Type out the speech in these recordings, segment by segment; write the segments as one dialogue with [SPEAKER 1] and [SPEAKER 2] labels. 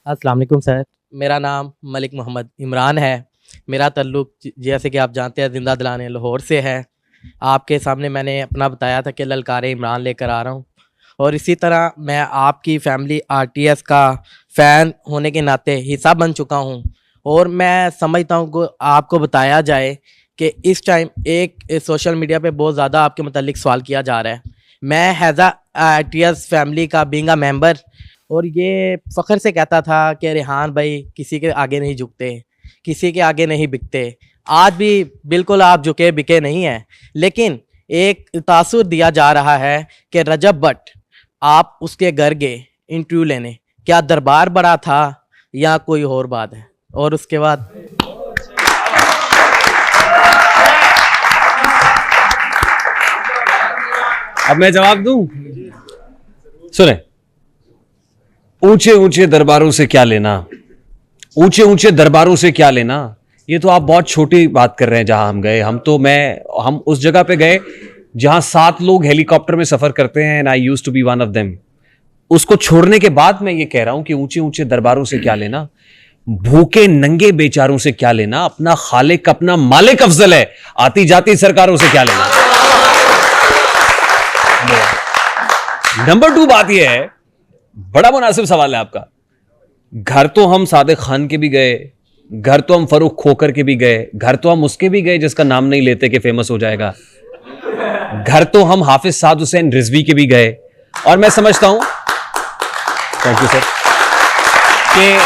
[SPEAKER 1] अस्सलाम वालेकुम सर, मेरा नाम मलिक मोहम्मद इमरान है। मेरा ताल्लुक़ जैसे कि आप जानते हैं ज़िंदा दिलाने लाहौर से है। आपके सामने मैंने अपना बताया था कि ललकारे इमरान लेकर आ रहा हूँ, और इसी तरह मैं आपकी फैमिली आरटीएस का फ़ैन होने के नाते हिस्सा बन चुका हूँ। और मैं समझता हूँ कि आपको बताया जाए कि इस टाइम एक सोशल मीडिया पे बहुत ज़्यादा आपके मुतालिक सवाल किया जा रहा है। मैं हैज़ अ आरटीएस फैमिली का बीइंग अ मेंबर, और ये फ़ख्र से कहता था कि रेहान भाई किसी के आगे नहीं झुकते, किसी के आगे नहीं बिकते। आज भी बिल्कुल आप झुके बिके नहीं हैं, लेकिन एक तासुर दिया जा रहा है कि रजब भट्ट आप उसके घर गए इंटरव्यू लेने, क्या दरबार बड़ा था या कोई और बात है? और उसके बाद
[SPEAKER 2] अब मैं जवाब दूं? सुने, ऊंचे ऊंचे दरबारों से क्या लेना, ऊंचे ऊंचे दरबारों से क्या लेना। ये तो आप बहुत छोटी बात कर रहे हैं। जहां हम गए, हम उस जगह पे गए जहां 7 लोग हेलीकॉप्टर में सफर करते हैं, and I used to be one of them. उसको छोड़ने के बाद मैं ये कह रहा हूं कि ऊंचे ऊंचे दरबारों से क्या लेना, भूखे नंगे बेचारों से क्या लेना, अपना खालिक अपना मालिक अफजल है, आती जाती सरकारों से क्या लेना। नंबर 2 बात यह है, बड़ा मुनासिब सवाल है आपका। घर तो हम सादिक खान के भी गए, घर तो हम फरूख खोकर के भी गए, घर तो हम उसके भी गए जिसका नाम नहीं लेते कि फेमस हो जाएगा, घर तो हम हाफिज साद हुसैन रिजवी के भी गए। और मैं समझता हूं, थैंक यू सर, कि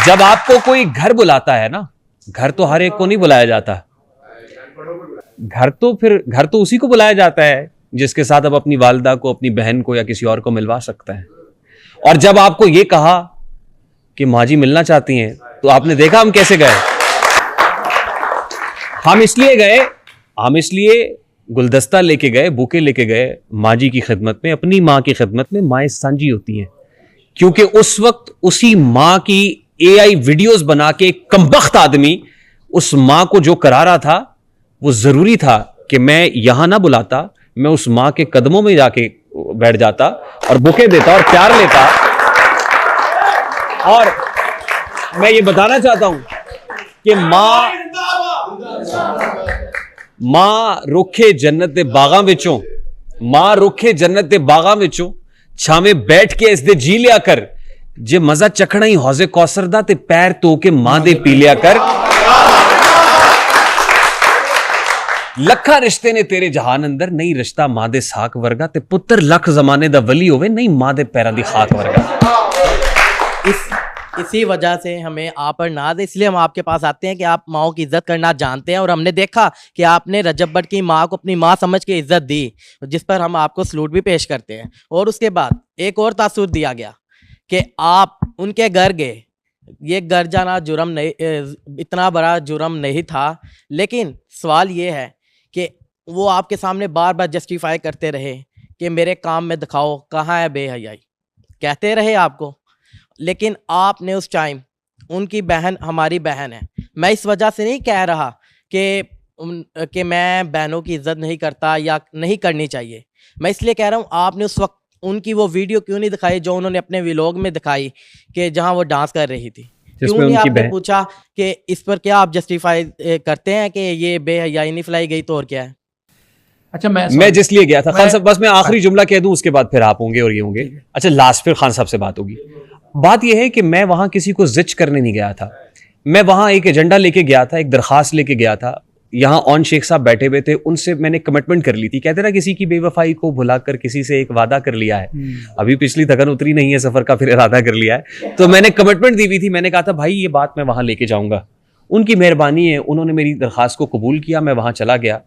[SPEAKER 2] जब आपको कोई घर बुलाता है ना, घर तो हर एक को नहीं बुलाया जाता, घर तो उसी को बुलाया जाता है जिसके साथ अब अपनी वालिदा को, अपनी बहन को या किसी और को मिलवा सकता है। और जब आपको यह कहा कि माँ जी मिलना चाहती हैं, तो आपने देखा हम कैसे गए। हम इसलिए गुलदस्ता लेके गए, बुके लेके गए माँ जी की खिदमत में, अपनी माँ की खिदमत में। माँ सांझी होती हैं, क्योंकि उस वक्त उसी माँ की एआई वीडियोस बना के एक कमबख्त आदमी उस माँ को जो करा रहा था, वो जरूरी था कि मैं यहां ना बुलाता, मैं उस माँ के कदमों में जाके बैठ जाता और बुके देता और प्यार लेता। और मैं ये बताना चाहता हूं कि माँ रुखे जन्नत दे बागां विचों, माँ रुखे जन्नत दे बागां विचों छावे बैठ के इस दे जी लिया कर, जे मजा चखना ही हौजे कौसर दा ते पैर धो के मां दे पी लिया कर। लखा रिश्ते ने तेरे जहान अंदर, नहीं रिश्ता मां दे साक वर्गा, ते पुत्र लख जमाने दा वली होवे, नहीं मां दे पैरां दी खाक वर्गा।
[SPEAKER 1] इसी वजह से हमें आप पर नाज है, इसलिए हम आपके पास आते हैं कि आप माओ की इज्जत करना जानते हैं। और हमने देखा कि आपने रजब भट्ट की माँ को अपनी माँ समझ के इज्जत दी, जिस पर हम आपको सलूट भी पेश करते हैं। और उसके बाद एक और तासुर दिया गया कि आप उनके घर गए। ये घर जाना जुर्म नहीं, इतना बड़ा जुर्म नहीं था, लेकिन सवाल ये है कि वो आपके सामने बार बार जस्टिफाई करते रहे कि मेरे काम में दिखाओ, कहाँ है बेहयाई, कहते रहे आपको। लेकिन आपने उस टाइम, उनकी बहन हमारी बहन है, मैं इस वजह से नहीं कह रहा कि मैं बहनों की इज्जत नहीं करता या नहीं करनी चाहिए, मैं इसलिए कह रहा हूँ आपने उस वक्त उनकी वो वीडियो क्यों नहीं दिखाई जो उन्होंने अपने व्लॉग में दिखाई, कि जहाँ वो डांस कर रही थी। क्यों नहीं आपने पूछा कि इस पर क्या आप जस्टिफाई करते हैं कि ये बेहयाई नहीं फैलाई गई, तो और क्या है?
[SPEAKER 2] अच्छा, मैं जिस लिए गया था खान साहब, बस मैं आखिरी जुमला कह दूं, उसके बाद फिर आप होंगे और ये होंगे। अच्छा, लास्ट फिर खान साहब से बात होगी। बात यह है कि मैं वहां किसी को जिच करने नहीं गया था, मैं वहां एक एजेंडा लेके गया था, एक दरखास्त लेके गया था। यहाँ ऑन शेख साहब बैठे हुए थे, उनसे मैंने कमिटमेंट कर ली थी। कहते ना किसी की बेवफाई को भुलाकर किसी से एक वादा कर लिया है, अभी पिछली थकन उतरी नहीं है सफर का, फिर इरादा कर लिया है। तो मैंने कमिटमेंट दी हुई थी, मैंने कहा था भाई ये बात मैं वहां लेके जाऊंगा। उनकी मेहरबानी है, उन्होंने मेरी दरखास्त को कबूल किया, मैं वहां चला गया।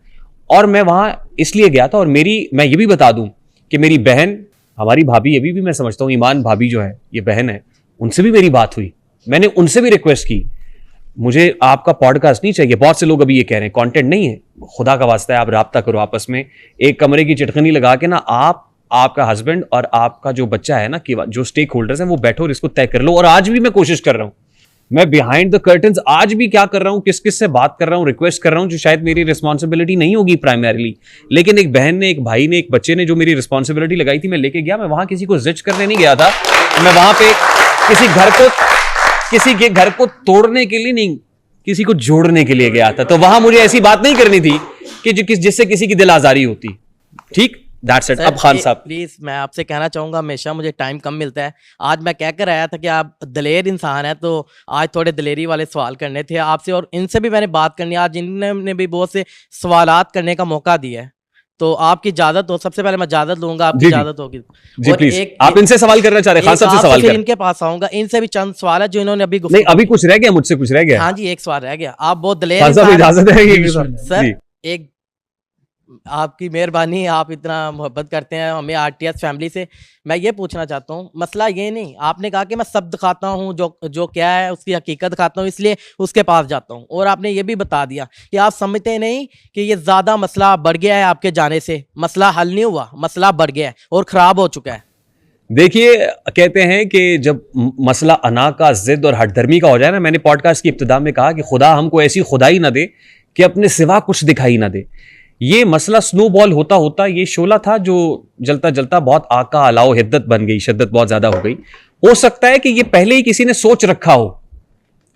[SPEAKER 2] और मैं वहां इसलिए गया था, और मैं ये भी बता दूं कि मेरी बहन, हमारी भाभी, अभी भी मैं समझता हूँ ईमान भाभी जो है, ये बहन है, उनसे भी मेरी बात हुई। मैंने उनसे भी रिक्वेस्ट की, मुझे आपका पॉडकास्ट नहीं चाहिए। बहुत से लोग अभी ये कह रहे हैं कंटेंट नहीं है, खुदा का वास्ता है आप राब्ता करो आपस में, एक कमरे की चिटखनी लगा के ना, आपका हस्बैंड और आपका जो बच्चा है ना, कि जो स्टेक होल्डर्स हैं, वो बैठो और इसको तय कर लो। और आज भी मैं कोशिश कर रहा हूं, मैं बिहाइंड द कर्टन्स आज भी क्या कर रहा हूं, किस किस से बात कर रहा हूं, रिक्वेस्ट कर रहा हूं, जो शायद मेरी रिस्पॉन्सिबिलिटी नहीं होगी प्राइमरीली, लेकिन एक बहन ने, एक भाई ने, एक बच्चे ने जो मेरी रिस्पॉन्सिबिलिटी लगाई थी, मैं लेके गया। मैं वहां किसी को जिच करने नहीं गया था, मैं वहां पे किसी के घर को तोड़ने के लिए नहीं, किसी को जोड़ने के लिए गया था। तो वहां मुझे ऐसी बात नहीं करनी थी कि जिससे किसी की दिल आजारी होती। ठीक, दैट्स इट। अब खान साहब
[SPEAKER 1] प्लीज, मैं आपसे कहना चाहूंगा, हमेशा मुझे टाइम कम मिलता है। आज मैं कह कर आया था कि आप दलेर इंसान हैं, तो आज थोड़े दलेरी वाले सवाल करने थे आपसे, और इनसे भी मैंने बात करनी है। आज इन्होंने भी बहुत से सवालात करने का मौका दिया है, तो आपकी इजाजत हो, सबसे पहले मैं इजाजत लूंगा, आपकी इजाजत होगी
[SPEAKER 2] जी, प्लीज। आप इनसे सवाल करना चाह रहे हैं? खान साहब से सवाल कर,
[SPEAKER 1] इनके पास आऊंगा, इनसे भी चंद सवाल है जो इन्होंने अभी
[SPEAKER 2] नहीं, अभी कुछ रह गया, मुझसे कुछ रह गया।
[SPEAKER 1] हाँ जी, एक सवाल रह गया। आप बहुत दलेर
[SPEAKER 2] खान साहब, इजाजत है
[SPEAKER 1] सर? एक आपकी मेहरबानी, आप इतना मोहब्बत करते हैं हमें आरटीएस फैमिली से। मैं ये पूछना चाहता हूँ, मसला ये नहीं, आपने कहा कि मैं सब दिखाता हूँ, जो क्या है उसकी हकीकत दिखाता हूँ, इसलिए उसके पास जाता हूँ, और आपने ये भी बता दिया कि आप समझते नहीं कि ये ज़्यादा मसला बढ़ गया है आपके जाने से, मसला हल नहीं हुआ, मसला बढ़ गया है और ख़राब हो चुका है।
[SPEAKER 2] देखिए, कहते हैं कि जब मसला अना का, जिद और हठधर्मी का हो जाए ना, मैंने पॉडकास्ट की इब्तिदा में कहा कि खुदा हमको ऐसी खुदाई ना दे कि अपने सिवा कुछ दिखाई ना दे। ये मसला स्नोबॉल होता होता ये शोला था जो जलता जलता बहुत आका अलाओ हिद्दत बन गई, शिद्दत बहुत ज्यादा हो गई। हो सकता है कि ये पहले ही किसी ने सोच रखा हो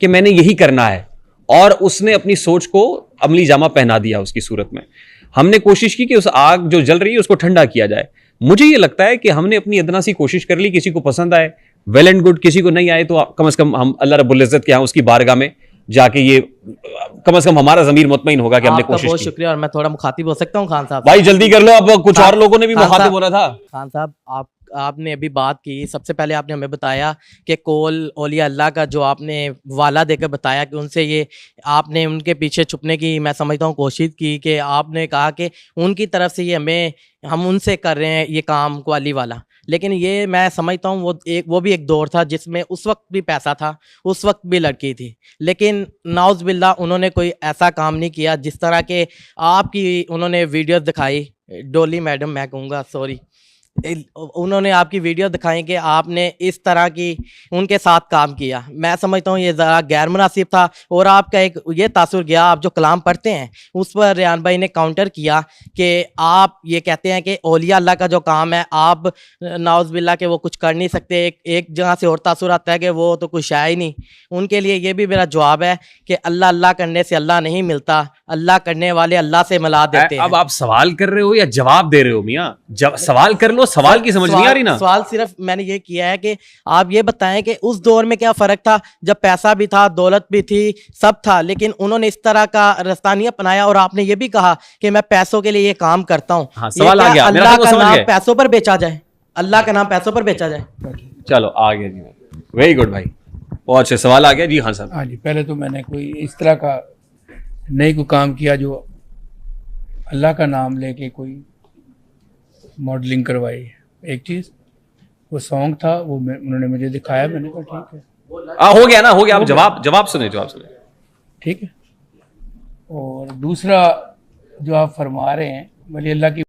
[SPEAKER 2] कि मैंने यही करना है, और उसने अपनी सोच को अमली जामा पहना दिया उसकी सूरत में। हमने कोशिश की कि उस आग जो जल रही है उसको ठंडा किया जाए। मुझे ये लगता है कि हमने अपनी अदना सी कोशिश कर ली, किसी को पसंद आए वेल एंड गुड, किसी को नहीं आए तो कम से कम हम अल्लाह रब्बुल इज्जत के यहाँ उसकी बारगाह में जाके ये कम से कम हमारा ज़मीर मुतमईन होगा कि हमने कोशिश की।
[SPEAKER 1] बहुत शुक्रिया। और मैं थोड़ा मुखातिब हो सकता हूँ खान साहब?
[SPEAKER 2] भाई जल्दी कर लो, अब कुछ और लोगों ने भी मुखातिब होना था।
[SPEAKER 1] खान साहब, आपने अभी बात की, सबसे पहले आपने हमें बताया कि कोल औलिया अल्लाह का जो आपने वाला देकर बताया कि उनसे ये आपने उनके पीछे छुपने की, मैं समझता हूँ, कोशिश की, कि आपने कहा कि उनकी तरफ से ये हम उनसे कर रहे हैं ये काम क्वाली वाला। लेकिन ये मैं समझता हूँ वो भी एक दौर था जिसमें उस वक्त भी पैसा था, उस वक्त भी लड़की थी, लेकिन नाउज़ बिल्ला उन्होंने कोई ऐसा काम नहीं किया जिस तरह के आपकी उन्होंने वीडियोस दिखाई। डोली मैडम मैं कहूँगा, सॉरी, उन्होंने आपकी वीडियो दिखाई कि आपने इस तरह की उनके साथ काम किया। मैं समझता हूँ ये ज़रा गैर मुनासिब था, और आपका एक ये तासुर गया, आप जो कलाम पढ़ते हैं उस पर रेहान भाई ने काउंटर किया कि आप ये कहते हैं कि औलिया अल्लाह का जो काम है आप नाउज़ बिल्ला के वो कुछ कर नहीं सकते। एक जगह से और तासुर आता है कि वो तो कुछ है ही नहीं। उनके लिए ये भी मेरा जवाब है कि अल्लाह अल्लाह करने से अल्लाह नहीं मिलता, अल्लाह करने वाले अल्लाह से मिला देते हैं।
[SPEAKER 2] अब आप सवाल कर रहे हो या जवाब दे रहे हो मियाँ? सवाल कर लो, सवाल की समझ नहीं आ रही ना।
[SPEAKER 1] सवाल सिर्फ मैंने ये किया है कि आप ये बताएं कि उस दौर में क्या फर्क था, जब पैसा भी था, दौलत भी थी, सब था, लेकिन उन्होंने इस तरह का रास्ता नहीं अपनाया, और आपने ये भी कहा कि मैं पैसों के लिए ये काम करता हूँ।
[SPEAKER 2] हाँ, सवाल आ गया,
[SPEAKER 1] अल्लाह का नाम पैसों पर बेचा जाए, अल्लाह का नाम पैसों पर बेचा जाए?
[SPEAKER 2] चलो आ गया जी, वेरी गुड भाई, बहुत अच्छे सवाल आ गया जी। हाँ साहब।
[SPEAKER 3] हाँ जी, पहले तो मैंने कोई इस तरह का नहीं कोई काम किया जो अल्लाह का नाम लेके कोई मॉडलिंग करवाई। एक चीज़, वो सॉन्ग था, वो उन्होंने मुझे दिखाया, मैंने कहा ठीक है,
[SPEAKER 2] हो गया ना, हो गया। आप जवाब सुने,
[SPEAKER 3] ठीक है। और दूसरा जो आप फरमा रहे हैं, वली अल्लाह की